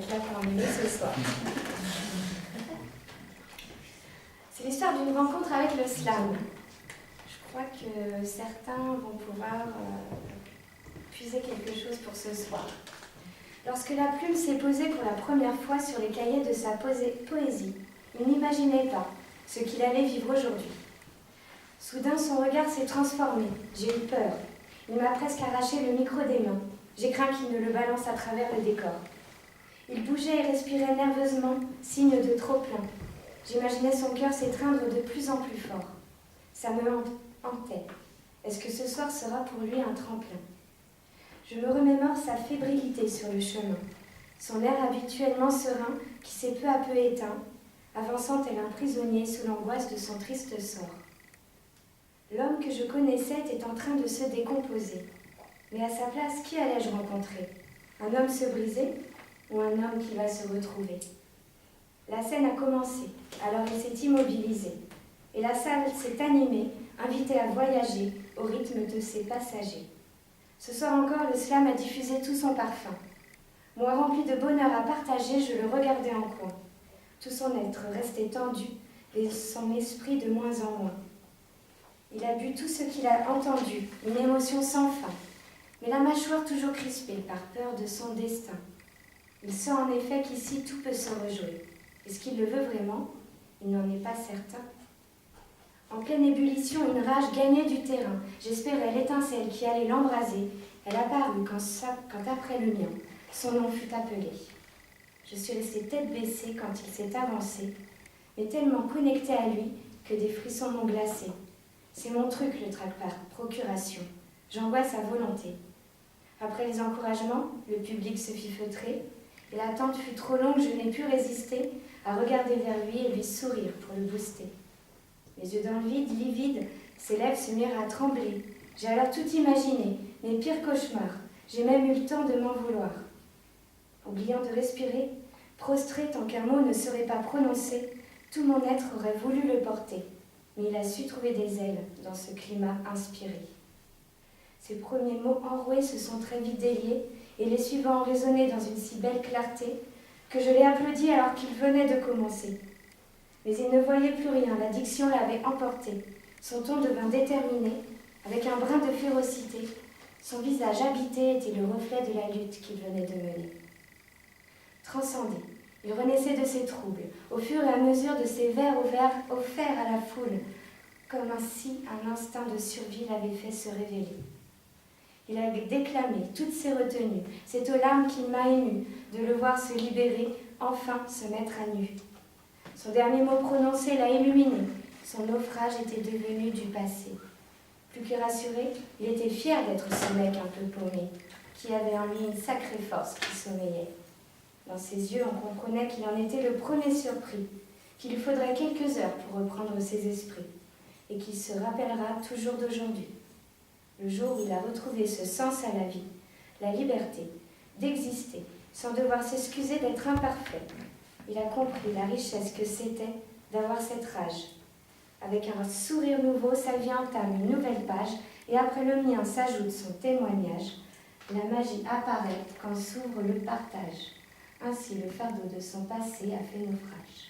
d'être là parmi nous ce soir. C'est l'histoire d'une rencontre avec le slam. Je crois que certains vont pouvoir puiser quelque chose pour ce soir. Lorsque la plume s'est posée pour la première fois sur les cahiers de sa poésie, il n'imaginait pas ce qu'il allait vivre aujourd'hui. Soudain, son regard s'est transformé. J'ai eu peur. Il m'a presque arraché le micro des mains. J'ai craint qu'il ne le balance à travers le décor. Il bougeait et respirait nerveusement, signe de trop-plein. J'imaginais son cœur s'étreindre de plus en plus fort. Ça me hantait. Est-ce que ce soir sera pour lui un tremplin ? Je me remémore sa fébrilité sur le chemin, son air habituellement serein qui s'est peu à peu éteint, avançant tel un prisonnier sous l'angoisse de son triste sort. L'homme que je connaissais était en train de se décomposer. Mais à sa place, qui allais-je rencontrer ? Un homme se briser ou un homme qui va se retrouver ? La scène a commencé, alors il s'est immobilisé. Et la salle s'est animée, invitée à voyager au rythme de ses passagers. Ce soir encore, le slam a diffusé tout son parfum. Moi, rempli de bonheur à partager, je le regardais en coin. Tout son être restait tendu et son esprit de moins en moins. Il a bu tout ce qu'il a entendu, une émotion sans fin, mais la mâchoire toujours crispée par peur de son destin. Il sent en effet qu'ici tout peut se rejouer. Est-ce qu'il le veut vraiment ? Il n'en est pas certain. En pleine ébullition, une rage gagnait du terrain. J'espérais l'étincelle qui allait l'embraser. Elle apparut quand après le mien, son nom fut appelé. Je suis restée tête baissée quand il s'est avancé, mais tellement connectée à lui que des frissons m'ont glacée. C'est mon truc, le trac par procuration. J'angoisse à volonté. Après les encouragements, le public se fit feutrer, et l'attente fut trop longue, je n'ai pu résister à regarder vers lui et lui sourire pour le booster. Les yeux dans le vide, livides, ses lèvres se mirent à trembler. J'ai alors tout imaginé, mes pires cauchemars. J'ai même eu le temps de m'en vouloir. Oubliant de respirer, prostré tant qu'un mot ne serait pas prononcé, tout mon être aurait voulu le porter. Mais il a su trouver des ailes dans ce climat inspiré. Ses premiers mots enroués se sont très vite déliés et les suivants ont résonné dans une si belle clarté que je l'ai applaudi alors qu'il venait de commencer. Mais il ne voyait plus rien, la diction l'avait emporté. Son ton devint déterminé, avec un brin de férocité. Son visage habité était le reflet de la lutte qu'il venait de mener. Transcendé, il renaissait de ses troubles, au fur et à mesure de ses vers offerts à la foule, comme si un instinct de survie l'avait fait se révéler. Il a déclamé toutes ses retenues, c'est aux larmes qu'il m'a ému de le voir se libérer, enfin se mettre à nu. Son dernier mot prononcé l'a illuminé, son naufrage était devenu du passé. Plus que rassuré, il était fier d'être ce mec un peu paumé, qui avait en lui une sacrée force qui sommeillait. Dans ses yeux, on comprenait qu'il en était le premier surpris, qu'il lui faudrait quelques heures pour reprendre ses esprits, et qu'il se rappellera toujours d'aujourd'hui. Le jour où il a retrouvé ce sens à la vie, la liberté d'exister, sans devoir s'excuser d'être imparfait. Il a compris la richesse que c'était d'avoir cette rage. Avec un sourire nouveau, sa vie entame une nouvelle page, et après le mien s'ajoute son témoignage. La magie apparaît quand s'ouvre le partage. Ainsi, le fardeau de son passé a fait naufrage.